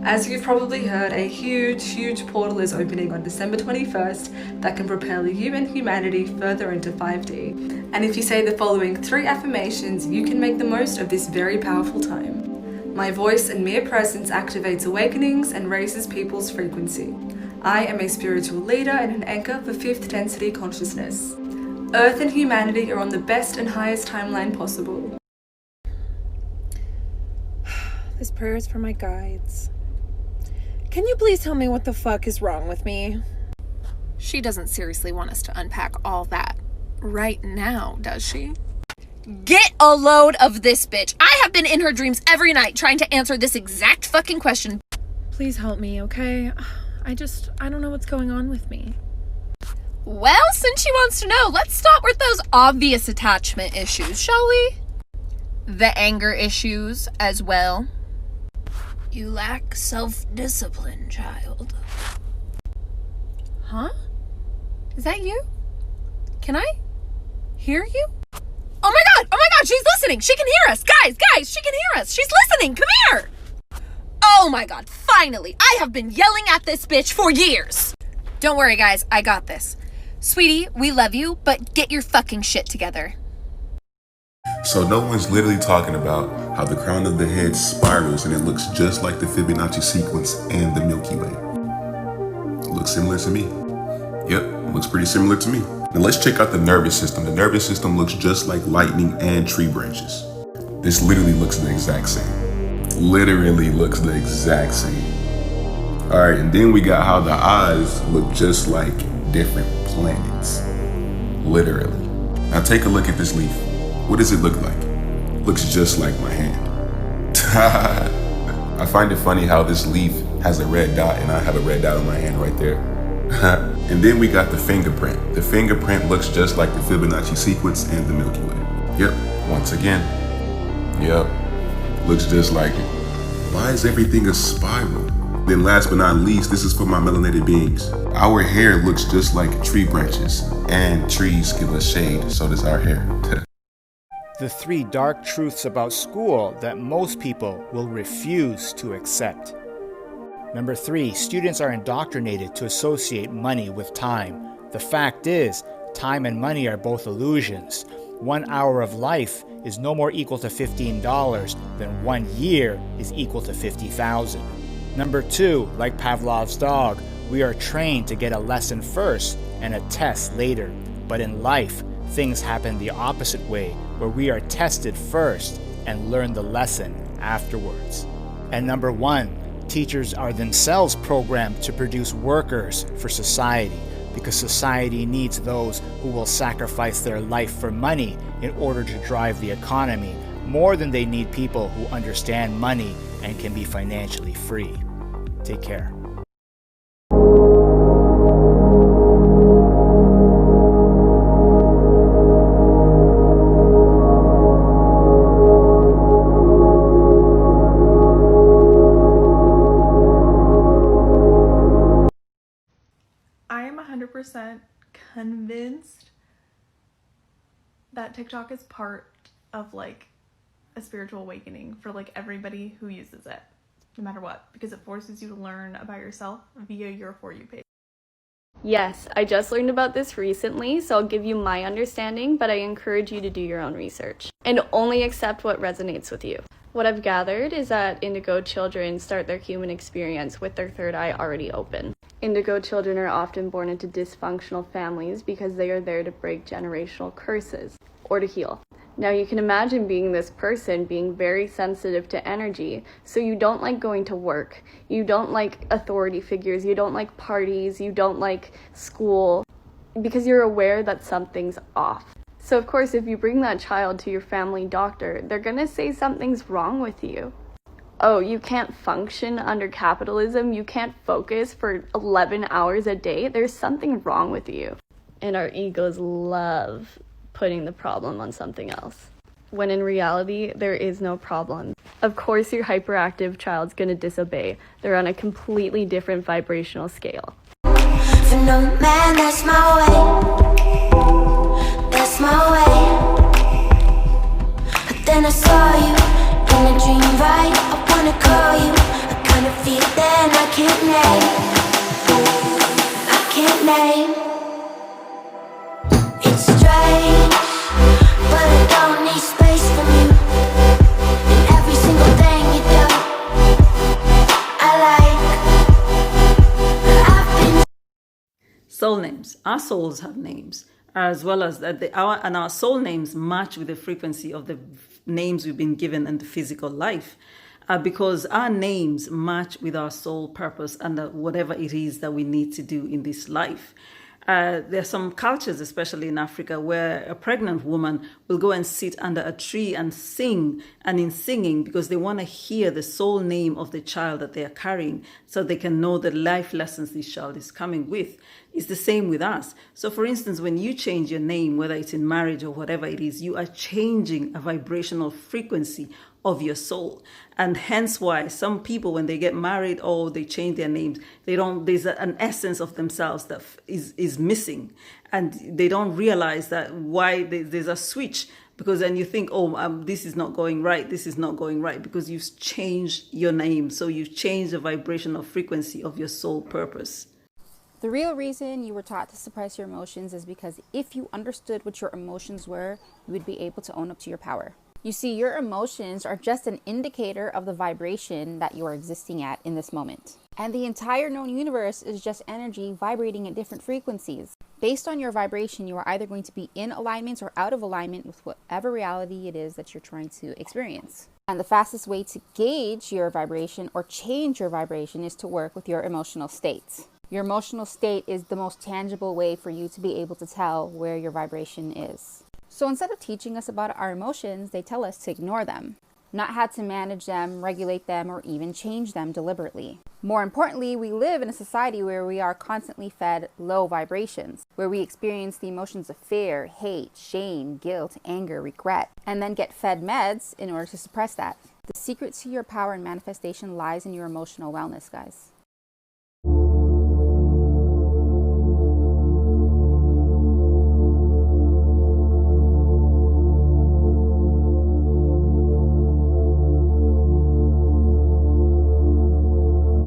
As you've probably heard, a huge portal is opening on December 21st that can propel you and humanity further into 5D. And if you say the following 3 affirmations, you can make the most of this very powerful time. My voice and mere presence activates awakenings and raises people's frequency. I am a spiritual leader and an anchor for 5th density consciousness. Earth and humanity are on the best and highest timeline possible. This prayer is for my guides. Can you please tell me what the fuck is wrong with me? She doesn't seriously want us to unpack all that right now, does she? Get a load of this bitch. I have been in her dreams every night trying to answer this exact fucking question. Please help me, okay? I don't know what's going on with me. Well, since she wants to know, let's start with those obvious attachment issues, shall we? The anger issues as well. You lack self-discipline, child. Huh? Is that you? Can I hear you? Oh my god, she's listening. She can hear us. Guys, she can hear us. She's listening. Come here. Oh my god, finally. I have been yelling at this bitch for years. Don't worry, guys. I got this. Sweetie, we love you, but get your fucking shit together. So no one's literally talking about how the crown of the head spirals and it looks just like the Fibonacci sequence and the Milky Way. Looks similar to me. Yep, looks pretty similar to me. Now let's check out the nervous system. The nervous system looks just like lightning and tree branches. This literally looks the exact same. Literally looks the exact same. All right, and then we got how the eyes look just like different planets. Literally. Now take a look at this leaf. What does it look like? Looks just like my hand. I find it funny how this leaf has a red dot and I have a red dot on my hand right there. And then we got the fingerprint. The fingerprint looks just like the Fibonacci sequence and the Milky Way. Yep, once again. Yep, looks just like it. Why is everything a spiral? Then last but not least, this is for my melanated beings. Our hair looks just like tree branches, and trees give us shade, so does our hair. The 3 dark truths about school that most people will refuse to accept. Number 3, students are indoctrinated to associate money with time. The fact is, time and money are both illusions. 1 hour of life is no more equal to $15 than 1 year is equal to 50,000. Number 2, like Pavlov's dog, we are trained to get a lesson first and a test later. But in life, things happen the opposite way, where we are tested first and learn the lesson afterwards. And number 1, teachers are themselves programmed to produce workers for society, because society needs those who will sacrifice their life for money in order to drive the economy, more than they need people who understand money and can be financially free. Take care. I am 100% convinced that TikTok is part of like a spiritual awakening for like everybody who uses it, no matter what, because it forces you to learn about yourself via your For You page. Yes, I just learned about this recently, so I'll give you my understanding, but I encourage you to do your own research and only accept what resonates with you. What I've gathered is that Indigo children start their human experience with their third eye already open. Indigo children are often born into dysfunctional families because they are there to break generational curses or to heal. Now you can imagine being this person being very sensitive to energy, so you don't like going to work, you don't like authority figures, you don't like parties, you don't like school, because you're aware that something's off. So of course, if you bring that child to your family doctor, they're gonna say something's wrong with you. Oh, you can't function under capitalism, you can't focus for 11 hours a day, there's something wrong with you. And our egos love putting the problem on something else, when in reality, there is no problem. Of course, your hyperactive child's gonna disobey. They're on a completely different vibrational scale. For no man, that's my way. That's my way. But then I saw you in a dream, right? I wanna call you. I kinda feel that. man I can't name. I can't name. It's strange, but I don't need space from you. And every single thing you do, I like. I've been Soul names. Our souls have names, as well as that our soul names match with the frequency of the names we've been given in the physical life, because our names match with our soul purpose and whatever it is that we need to do in this life. There are some cultures, especially in Africa, where a pregnant woman will go and sit under a tree and sing, and in singing, because they want to hear the soul name of the child that they are carrying, so they can know the life lessons this child is coming with. It's the same with us. So for instance, when you change your name, whether it's in marriage or whatever it is, you are changing a vibrational frequency of your soul. And hence why some people, when they get married or they change their names, there's an essence of themselves that is missing, and they don't realize that why there's a switch, because then you think, this is not going right, this is not going right, because you've changed your name. So you've changed the vibrational frequency of your soul purpose. The real reason you were taught to suppress your emotions is because if you understood what your emotions were, you would be able to own up to your power. You see, your emotions are just an indicator of the vibration that you are existing at in this moment. And the entire known universe is just energy vibrating at different frequencies. Based on your vibration, you are either going to be in alignment or out of alignment with whatever reality it is that you're trying to experience. And the fastest way to gauge your vibration or change your vibration is to work with your emotional states. Your emotional state is the most tangible way for you to be able to tell where your vibration is. So instead of teaching us about our emotions, they tell us to ignore them, not how to manage them, regulate them, or even change them deliberately. More importantly, we live in a society where we are constantly fed low vibrations, where we experience the emotions of fear, hate, shame, guilt, anger, regret, and then get fed meds in order to suppress that. The secret to your power and manifestation lies in your emotional wellness, guys.